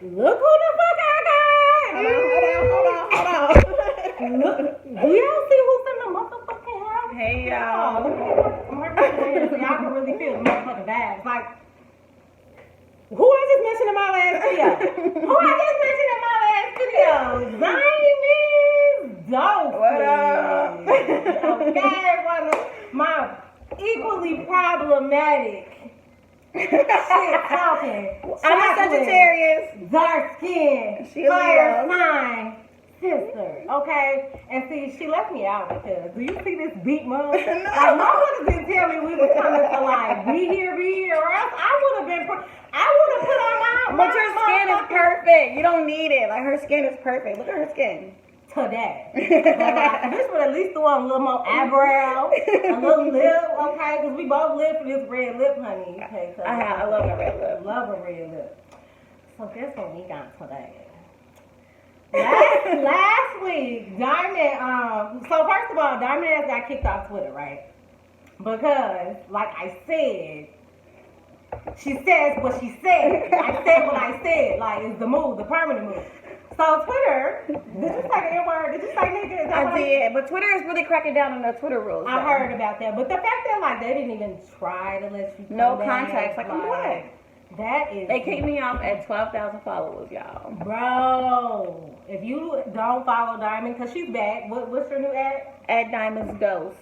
Look who the fuck I got. Hold on. Look, do y'all see who's in the motherfucking house? Hey, y'all. So y'all can really feel the motherfucking vibes. Like, who I just mentioned in my last video? Diamond Dope. What up? Okay, one of my equally problematic shit talking. I'm a Sagittarius. Dark skin. She a fire Leo. sign. Sister, okay? And see, she left me out because, do you see this beat mug? Like, motherfuckers didn't tell me we was coming to, like, be here, or else I would have put on my But your skin is perfect. You don't need it. Like, her skin is perfect. Look at her skin. today. But, like, this would at least do a little more eyebrow, a little lip, okay? Because we both live for this red lip, honey. Okay, so I love a red lip. Love a red lip. So guess what we got today? Last week, Diamond, so first of all, Diamond has got kicked off Twitter, right? Because, like I said, she says what she said. I said what I said. Like, it's the move, the permanent move. So Twitter, did you say the N-word? Did you say nigga? I did, but Twitter is really cracking down on the Twitter rules. I heard about that. But the fact that, like, they didn't even try to let you no come context. back, Like, what? That is... They kicked me off at 12,000 followers, y'all. Bro, if you don't follow Diamond, because she's back, what's your new ad? At Diamond's Dose.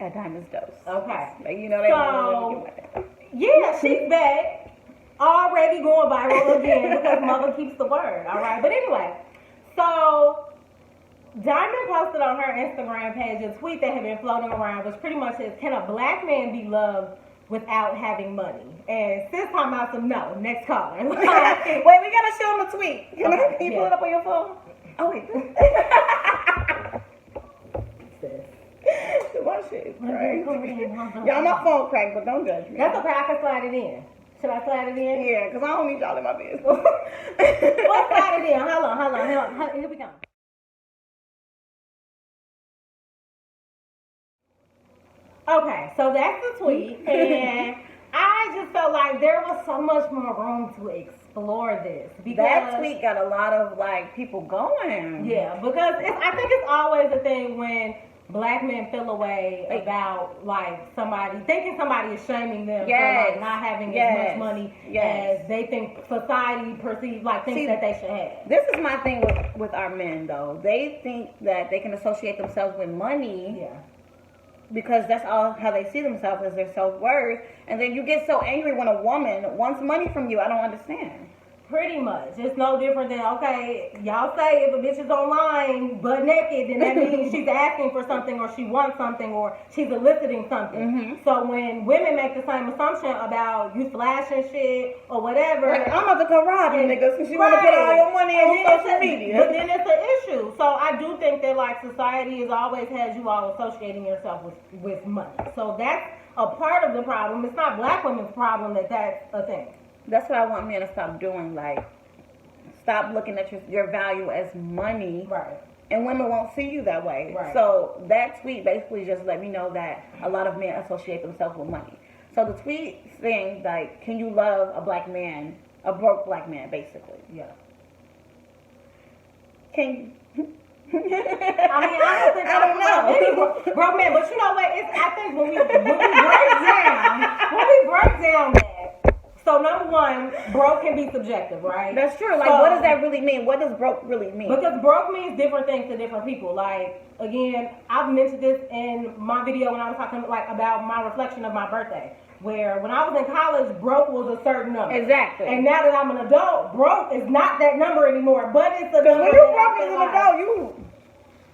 At Diamond's Dose. Okay. Like, you know they want to yeah, she's back. Already going viral again because mother keeps the word, all right? But anyway, so Diamond posted on her Instagram page a tweet that had been floating around, which pretty much says, can a black man be loved without having money? And sis talking about some no. Next caller. Wait, we gotta show them a tweet. Can you pull it up on your phone? Oh wait. My shit is crazy. Y'all, my phone cracked, but don't judge me. That's okay. I can slide it in. Should I slide it in? Yeah, because I don't need y'all in my business. Let's slide it in. Hold on. Here we go. Okay, so that's the tweet, and I just felt like there was so much more room to explore this. Because that tweet got a lot of, like, people going. Yeah, because I think it's always a thing when black men feel away about, like, somebody, thinking somebody is shaming them for, like, not having as much money as they think society perceives, like, thinks that they should have. This is my thing with our men, though. They think that they can associate themselves with money. Yeah. Because that's all how they see themselves as their self-worth. And then you get so angry when a woman wants money from you. I don't understand. Pretty much. It's no different than, okay, y'all say if a bitch is online butt naked, then that means she's asking for something or she wants something or she's eliciting something. Mm-hmm. So when women make the same assumption about you flashing shit or whatever. Like, I'm about to come rob you niggas because you want to put all your money on social media. But then it's an issue. So I do think that, like, society has always had you all associating yourself with money. So that's a part of the problem. It's not black women's problem that that's a thing. That's what I want men to stop doing. Like, stop looking at your value as money. Right. And women won't see you that way. Right. So that tweet basically just let me know that a lot of men associate themselves with money. So the tweet saying, like, can you love a black man, a broke black man, basically. Yeah. Can you? I don't know. Broke man, but you know what? I think when we break down that. So number one, broke can be subjective, right? That's true. Like, what does that really mean? What does broke really mean? Because broke means different things to different people. Like, again, I've mentioned this in my video when I was talking, like, about my reflection of my birthday. Where when I was in college, broke was a certain number. Exactly. And now that I'm an adult, broke is not that number anymore. But it's a number. When you broke as an adult, you...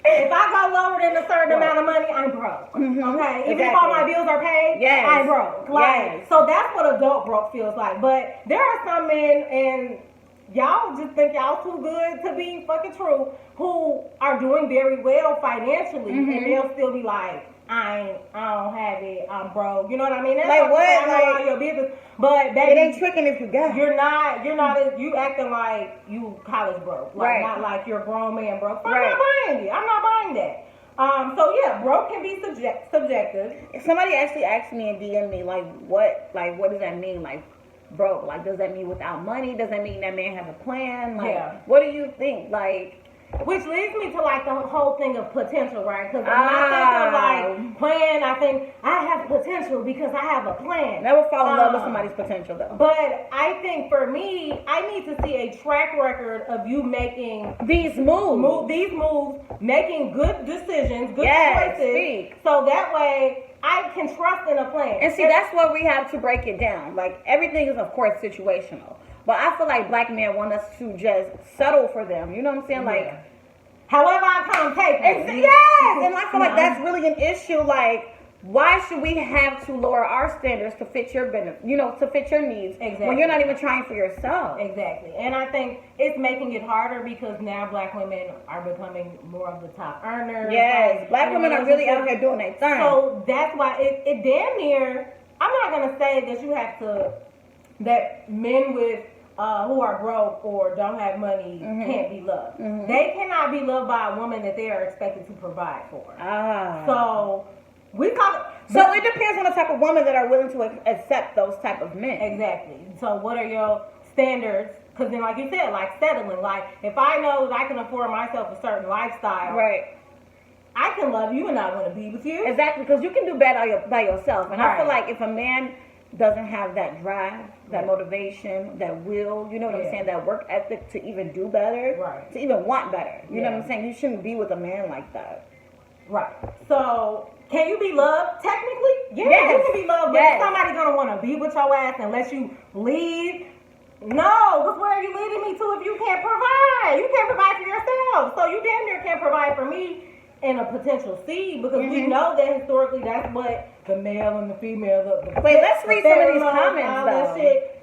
If I go lower than a certain amount of money, I'm broke. Mm-hmm. Okay? Even if all my bills are paid, I'm broke. Like, so that's what adult broke feels like. But there are some men, and y'all just think y'all too good to be fucking true, who are doing very well financially, and they'll still be like, I don't have it, I'm broke. You know what I mean? That's like what? I know all your business. But baby, it ain't tricking if you got it. You acting like you college broke. Like, not like you're a grown man broke. So I'm not buying it. I'm not buying that. So yeah, broke can be subjective. If somebody actually asked me and DM me, like what does that mean? Like, broke? Like, does that mean without money? Does that mean that man has a plan? Like, Yeah. what do you think? Like, Which leads me to like the whole thing of potential, right? Because when I think of like plan, I think I have potential because I have a plan. never fall in love with somebody's potential, though. But I think for me, I need to see a track record of you making These moves. these moves, making good decisions, good Yes, choices, speak. so that way I can trust in a plan. And see, that's where we have to break it down. Like, everything is, of course, situational. But I feel like black men want us to just settle for them. You know what I'm saying? Like, Yeah. However I come, take it. yes! And I feel like that's really an issue. Like, why should we have to lower our standards to fit your benefit, to fit your needs Exactly. when you're not even trying for yourself? Exactly. And I think it's making it harder because now black women are becoming more of the top earners. Yes, like, black in women are really out relationships. here doing their thing. So that's why it damn near, I'm not going to say that you have to, that men with, who are broke or don't have money can't be loved. They cannot be loved by a woman that they are expected to provide for. So we talk. So it depends on the type of woman that are willing to accept those type of men. Exactly. So what are your standards? Because then, like you said, like settling. Like if I know that I can afford myself a certain lifestyle, Right. I can love you and I want to be with you. Exactly, because you can do better by yourself. And I feel Right. like if a man doesn't have that drive, that motivation, that will, you know what I'm saying, that work ethic to even do better, Right. to even want better. You know what Yeah. I'm saying? You shouldn't be with a man like that. Right. So can you be loved? Technically, yeah, Yes. you can be loved. But Yes. is somebody gonna want to be with your ass and let you leave? No, because where are you leading me to if you can't provide? You can't provide for yourself. So you damn near can't provide for me and a potential seed because we know that historically that's what the male and the female. Wait, let's read some of these pheromones, comments, all that though. shit.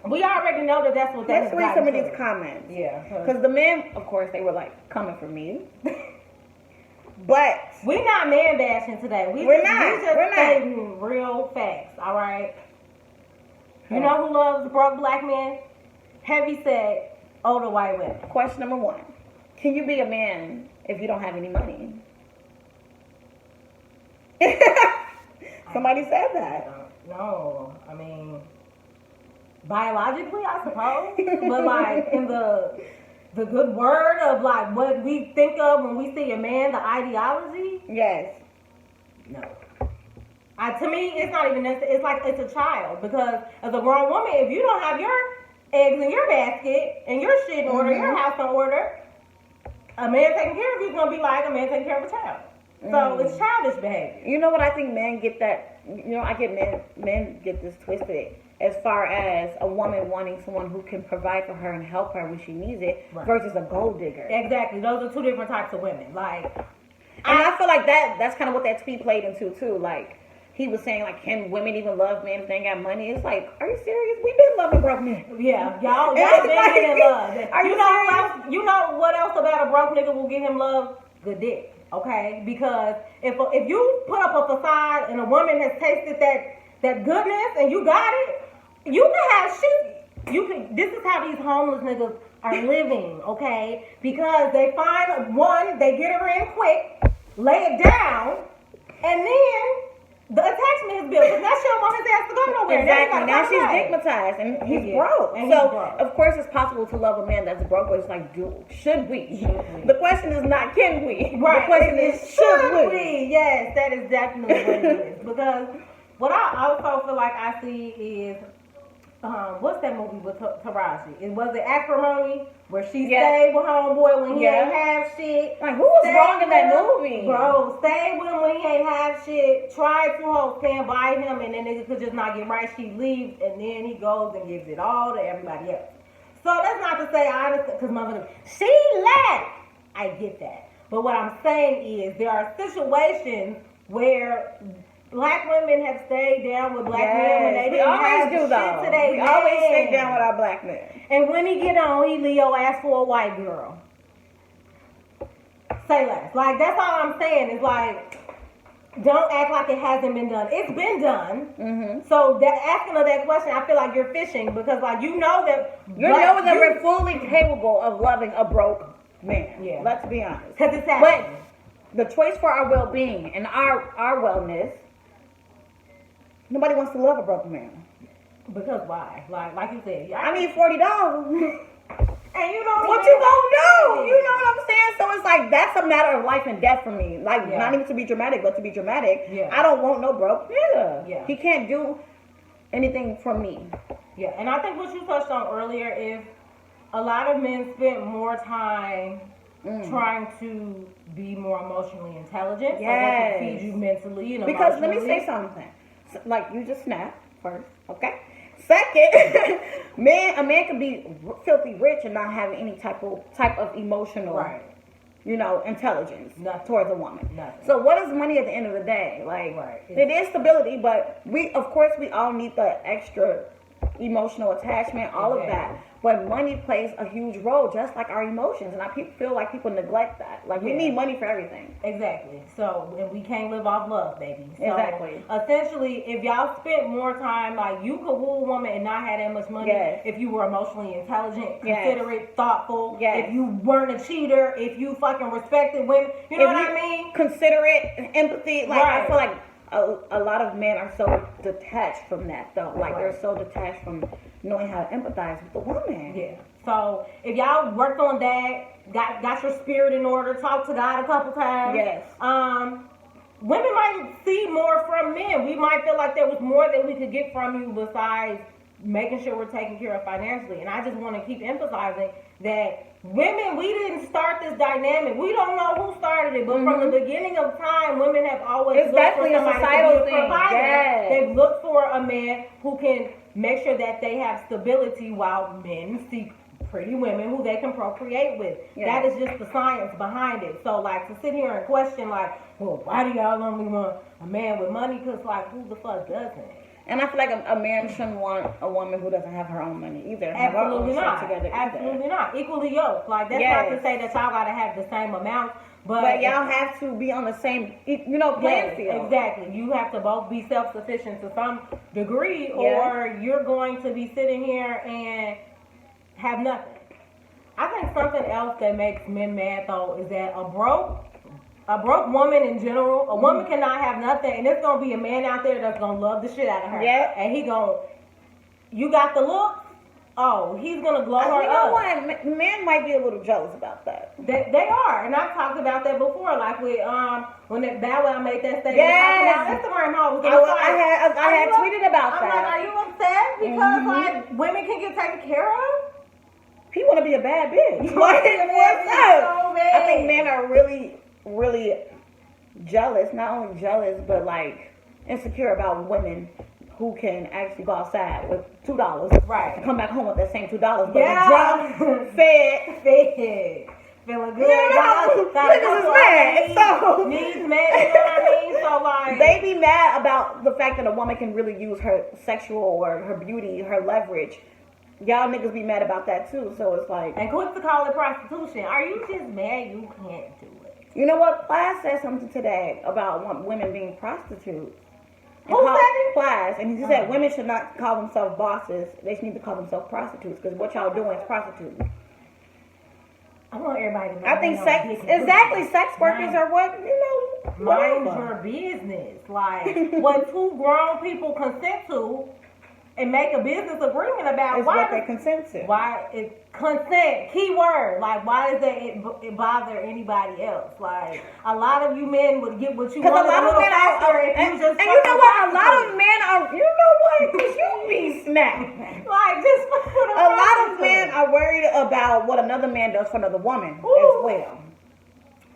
We already know that that's what that Let's has read gotten some of to. these comments. Yeah. Because the men, of course, they were like coming for me. But We not man bashing today. We're not. We just We're not. stating real facts. All right. You know who loves broke black men? Heavy set older white women. question number 1. Can you be a man if you don't have any money? Somebody said that. No, I mean biologically, I suppose, but like in the good word of like what we think of when we see a man, the ideology. Yes. No. To me, it's not even necessary. It's like it's a child because as a grown woman, if you don't have your eggs in your basket and your shit in order, your house in order, a man taking care of you is gonna be like a man taking care of a child. So it's childish behavior. You know what I think men get that, I get men get this twisted as far as a woman wanting someone who can provide for her and help her when she needs it Right. versus a gold digger. Exactly. Those are two different types of women. Like, And I feel like that's kind of what that tweet played into too. Like, he was saying, like, can women even love men if they ain't got money? It's like, are you serious? We've been loving broke men. yeah, y'all It's been like, getting love. are you You know who serious? else? You know what else about a broke nigga will get him love? Good dick. Okay, because if you put up a facade and a woman has tasted that goodness and you got it, you can have shit. You can. This is how these homeless niggas are living. Okay, because they find one, they get her in quick, lay it down, and then the attachment is built. Because now she don't want his ass to go nowhere. Exactly. Now she's stigmatized. stigmatized and he's Yeah. broke. And So, he's broke. of course, it's possible to love a man that's broke, but it's like, should we? Should we? The question is not can we. Right. The question is should we? Yes, that is definitely what it is. Because what I also feel like I see is, what's that movie with Taraji? It was it Acrimony where she Yeah. stayed with homeboy when he Yeah. ain't have shit. Like, who was Stayed wrong in that with him, movie? Bro, stayed with him when he ain't have shit. Tried to hold stand by him, and then nigga could just not get right. She leaves, and then he goes and gives it all to everybody else. So that's not to say I understand, because mother, she left. I get that. But what I'm saying is there are situations where black women have stayed down with black men when they we didn't always have do shit though. to they We always man. stay down with our black men. And when he get on, he Leo ask for a white girl. Say less. Like, that's all I'm saying is like, don't act like it hasn't been done. It's been done. Mm-hmm. So that asking of that question, I feel like you're fishing because like you know that You know that we're fully capable of loving a broke man. Yeah. Let's be honest. because it's But happening. the choice for our well-being and our wellness, nobody wants to love a broke man. Because why? Like you said, I need $40. and you don't What even- you gonna do? You know what I'm saying? So it's like that's a matter of life and death for me. Like Yeah. not even to be dramatic, but to be dramatic. Yeah. I don't want no broke nigga. Yeah. He can't do anything for me. Yeah, and I think what you touched on earlier is a lot of men spend more time trying to be more emotionally intelligent. So Yes. they can feed you mentally and Because let me emotionally. say something. Like you just snap first, okay? Second, a man can be filthy rich and not have any type of emotional, Right. intelligence Nothing. towards a woman. Nothing. So what is money at the end of the day? Like Right. it is stability, but we all need the extra emotional attachment, all of that. Exactly. But money plays a huge role, just like our emotions, and I feel like people neglect that. Like we Yeah. need money for everything. Exactly. So, and we can't live off love, baby. So, Exactly. essentially, if y'all spent more time, like you could woo a woman and not have that much money Yes. if you were emotionally intelligent, Yes. considerate, thoughtful, Yes. if you weren't a cheater, if you fucking respected women. You know what I mean? Considerate, empathy. Like I Right. feel like a lot of men are so detached from that, though. Like they're Right. so detached from knowing how to empathize with the woman. Yeah. So if y'all worked on that, got your spirit in order, talked to God a couple times. Yes. Women might see more from men. We might feel like there was more that we could get from you besides making sure we're taken care of financially. And I just want to keep emphasizing that women, we didn't start this dynamic. We don't know who started it, but from the beginning of time, women have always It's looked for definitely a somebody societal to be a thing. provider. Yes. They've looked for a man who can make sure that they have stability while men seek pretty women who they can procreate with. Yeah. That is just the science behind it. So, like, to sit here and question, like, well, why do y'all only want a man with money? Because, like, who the fuck doesn't? And I feel like a man shouldn't want a woman who doesn't have her own money either. Have her own Absolutely shit not. together either. Absolutely not. Equally yoked. Like, that's Yes. not to say that y'all gotta have the same amount, But y'all have to be on the same, playing Yes, field. exactly. You have to both be self-sufficient to some degree, Yeah. or you're going to be sitting here and have nothing. I think something else that makes men mad though is that a broke woman in general, a woman cannot have nothing, and there's gonna be a man out there that's gonna love the shit out of her. Yeah. And you got the look. Oh, he's gonna glow her You know up. what? Men might be a little jealous about that. They are, and I've talked about that before. Like with when that Bow Wow made that statement Yes. talking about Instagram hoes. I had tweeted about I'm that. like, are you upset because like women can get taken care of? He want to be a bad bitch. You wanna Like, be a bad what's bitch up? so bad. I think men are really, really jealous. Not only jealous, but like insecure about women who can actually go outside with $2, Right. and come back home with that same $2, but Yeah. drunk, fed. Fed. Feeling good. You know, niggas is mad, so- Needs met, you know what I mean? So like They be mad about the fact that a woman can really use her sexual or her beauty, her leverage. Y'all niggas be mad about that too. So it's like, and quick to call it prostitution. Are you just mad you can't do it? you know what? Plies said something today about women being prostitutes. And Who said it? Plies, and he said women should not call themselves bosses. They should need to call themselves prostitutes because what y'all doing is prostituting. I want everybody to know. I think sex workers are what, Mind whatever. your business. Like what two grown people consent to and make a business agreement about. It's what they consent to. Why it consent, key word. Like why does that it bother anybody else? Like a lot of you men would get what you Because want a lot of men are, if you just and you know what? A fucking lot of prostitute. men are, you know what? Because you be snapping. Like just fuck with A lot of prostitute. men are worried about what another man does for another woman Ooh. as well.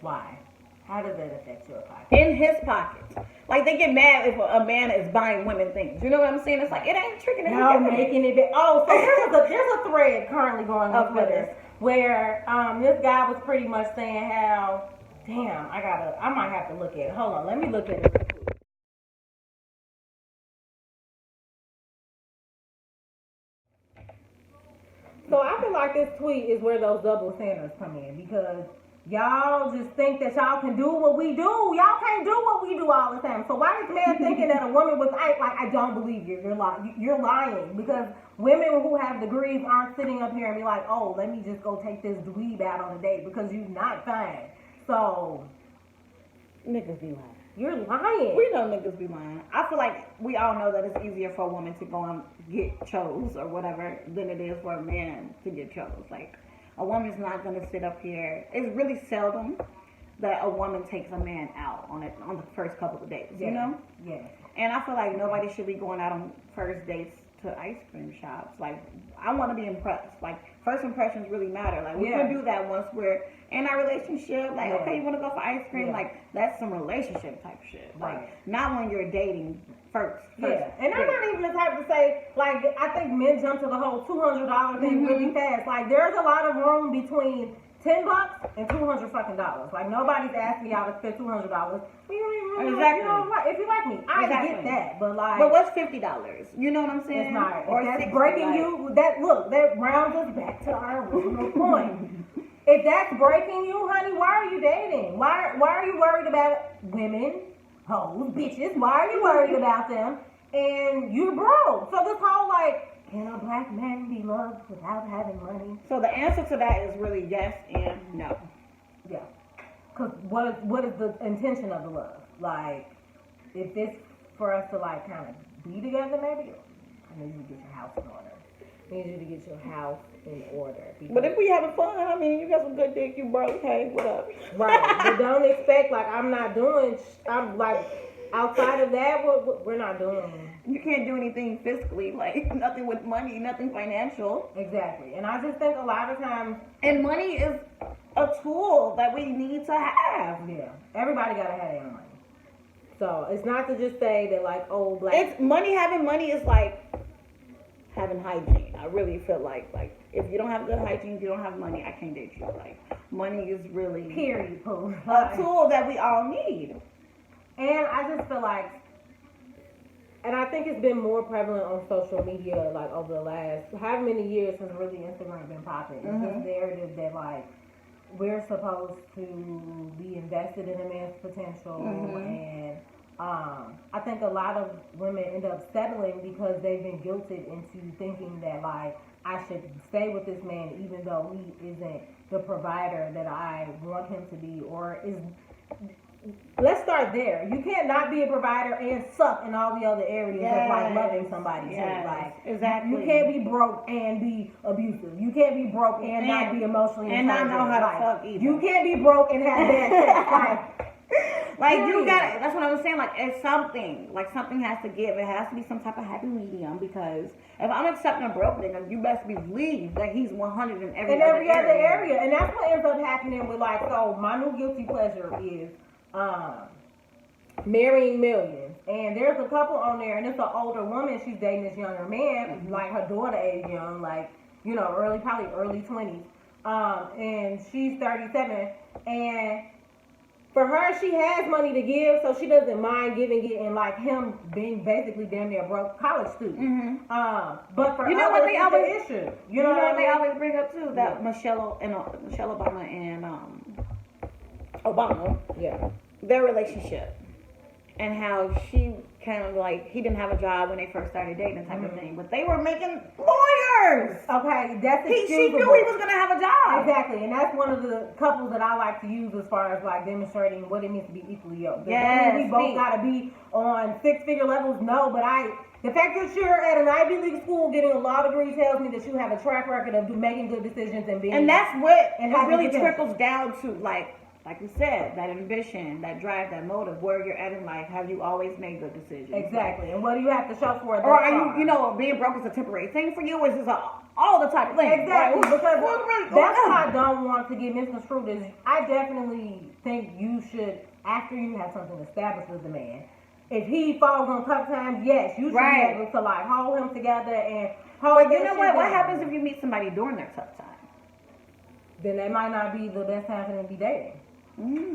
Why? How does that affect your pocket? In his pockets. Like they get mad if a man is buying women things. You know what I'm saying? It's like it ain't tricking Y'all anything. making it. Oh, so there's a thread currently going on Of Twitter course. where this guy was pretty much saying how, damn, I might have to look at it. Hold on, let me look at it real quick. So I feel like this tweet is where those double standards come in because y'all just think that y'all can do what we do. Y'all can't do what we do all the time. So why is man thinking that a woman with I don't believe you. You're lying because women who have degrees aren't sitting up here and be like, oh, let me just go take this dweeb out on a date because you're not fine. So Niggas be lying. You're lying. We know niggas be lying. I feel like we all know that it's easier for a woman to go and get chose or whatever than it is for a man to get chose. Like, a woman's not gonna sit up here. It's really seldom that a woman takes a man out on it on the first couple of dates. You know? Yeah. And I feel like nobody should be going out on first dates to ice cream shops. Like, I want to be impressed. Like, first impressions really matter. Like, we can do that once we're in our relationship. Like, okay, you want to go for ice cream? Like, that's some relationship type shit. Like, not when you're dating first. Yeah, and I'm not even the type to say, like, I think men jump to the whole $200 thing really fast. Like, there's a lot of room between $10 and $200 fucking dollars. Like, nobody's asking y'all to spend $200. You don't even really Exactly. You know, if you like me, I get that. But like, but what's $50? You know what I'm saying? It's not. Or if that's 60, breaking like, you. That rounds us back to our original point. If that's breaking you, honey, why are you dating? Why are you worried about women, hoes, bitches? Why are you worried about them? And you're broke. So this whole like, can a black man be loved without having money? So the answer to that is really yes and no. Yeah. Because what is the intention of the love? Like, if it's for us to like kind of be together, maybe I need you to get your house in order. I need you to get your house in order. But if we having fun, I mean, you got some good dick, you broke, hey, what up? Right. But don't expect like I'm like outside of that. We're not doing. You can't do anything fiscally, like nothing with money, nothing financial. Exactly. And I just think a lot of times. And money is a tool that we need to have. Yeah. Everybody gotta have their own money. So it's not to just say that like, oh, black. It's money. Having money is like having hygiene. I really feel like if you don't have good hygiene, if you don't have money, I can't date you. Like, money is really period. Pooh. A tool that we all need. And I just feel like, and I think it's been more prevalent on social media, like over the last however many years since really Instagram been popping. It's this narrative that like we're supposed to be invested in a man's potential, and I think a lot of women end up settling because they've been guilted into thinking that like I should stay with this man even though he isn't the provider that I want him to be, or is. Let's start there. You can't not be a provider and suck in all the other areas of like loving somebody too. Like, exactly. You can't be broke and be abusive. You can't be broke and not be emotionally and not know how to like, fuck either. You can't be broke and have bad sex. Like you got. That's what I was saying. Like, it's something. Like, something has to give. It has to be some type of happy medium, because if I'm accepting a broke nigga, you best believe that he's 100 in every other area. And that's what ends up happening with like. So my new guilty pleasure is marrying millions, and there's a couple on there, and it's an older woman. She's dating this younger man, like her daughter age young, like, you know, probably early 20s, and she's 37, and for her, she has money to give, so she doesn't mind giving it, and like him being basically damn near broke college student. But for you know what they always the issue, you know what I mean? they always bring up too, that Michelle Obama and Obama, their relationship, and how she kind of like, he didn't have a job when they first started dating type of thing, but they were making lawyers. Okay, that's she knew he was gonna have a job. Exactly, and that's one of the couples that I like to use as far as like demonstrating what it means to be equally yoked. Yes, we both gotta be on 6-figure levels. No, but the fact that you're at an Ivy League school getting a law degree tells me that you have a track record of making good decisions and being. And that's what and it really trickles down to, like you said, that ambition, that drive, that motive, where you're at in life. Have you always made good decisions? Exactly. And what do you have to show for it? Or are you, being broke is a temporary thing for you? Or is this all the type of thing? Exactly. Right? Because really that's what I don't want to get misconstrued is I definitely think you should, after you have something established with the man, if he falls on tough times, yes, you should be able to like hold him together and hold. But you know what? What happens if you meet somebody during their tough time? Then that might not be the best time for them to be dating.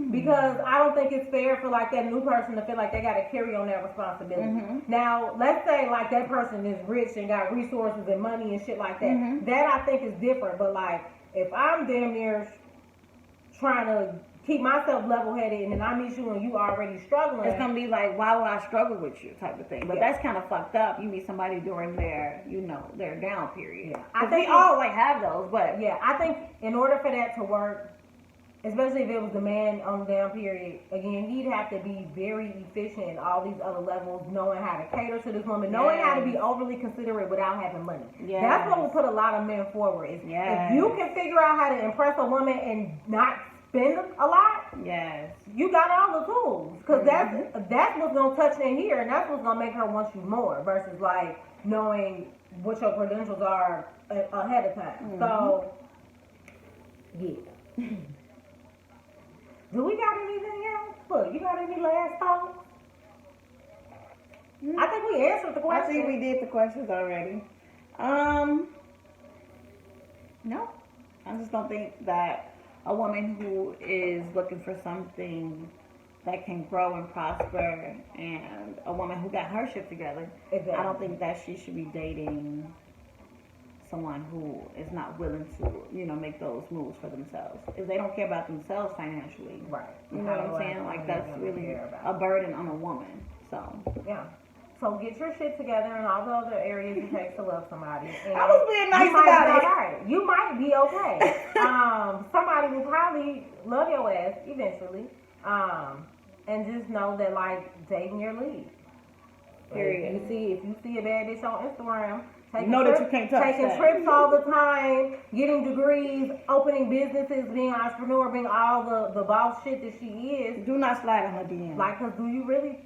Because I don't think it's fair for like that new person to feel like they got to carry on that responsibility. Now, let's say like that person is rich and got resources and money and shit like that. That I think is different. But like if I'm damn near trying to keep myself level-headed and then I meet you and you already struggling, it's gonna be like, why would I struggle with you type of thing. But that's kind of fucked up. You meet somebody during their, their down period. I think we all like have those, but I think in order for that to work, especially if it was the man on the damn period, again, he'd have to be very efficient in all these other levels, knowing how to cater to this woman, knowing how to be overly considerate without having money. Yes. That's what will put a lot of men forward. Is Yes. if you can figure out how to impress a woman and not spend a lot, Yes. you got all the tools. Because that's what's going to touch in here, and that's what's going to make her want you more, versus like knowing what your credentials are ahead of time. So, yeah. Do we got anything else? Look, you got any last thoughts? I think we answered the I question. think we did the questions already. No. I just don't think that a woman who is looking for something that can grow and prosper, and a woman who got her shit together, Exactly. I don't think that she should be dating someone who is not willing to, make those moves for themselves. If they don't care about themselves financially, Right. you know what I'm saying? Like, that's really a burden on a woman. So, yeah. So get your shit together in all the other areas it takes to love somebody. And I was being nice you might about be it. all right. You might be okay. Somebody will probably love your ass eventually. And just know that, like, dating your lead. Period. If you see a bad bitch on Instagram, taking trips all the time, getting degrees, opening businesses, being an entrepreneur, being all the boss shit that she is. Do not slide on her DM. Like, cause do you really?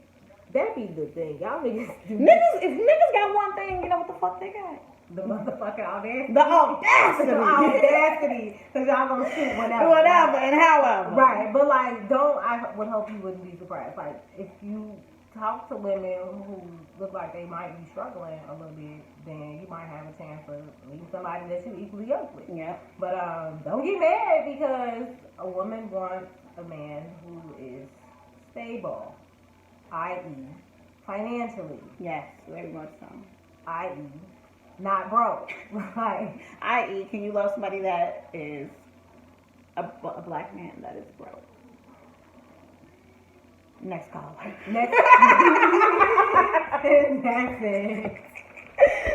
That be the thing, y'all niggas do. If niggas got one thing, you know what the fuck they got? The motherfucking audacity. The audacity. The audacity. Cause y'all gonna shoot whatever. Whatever and however. Right, but like, I would hope you wouldn't be surprised. Like, if you talk to women who look like they might be struggling a little bit, then you might have a chance of meeting somebody that you equally yoked with. Yeah. But don't get mad because a woman wants a man who is stable, i.e., financially, Yes, very much so. i.e., not broke. Like, I.e., can you love somebody that is a black man that is broke? Next caller. next. That's it.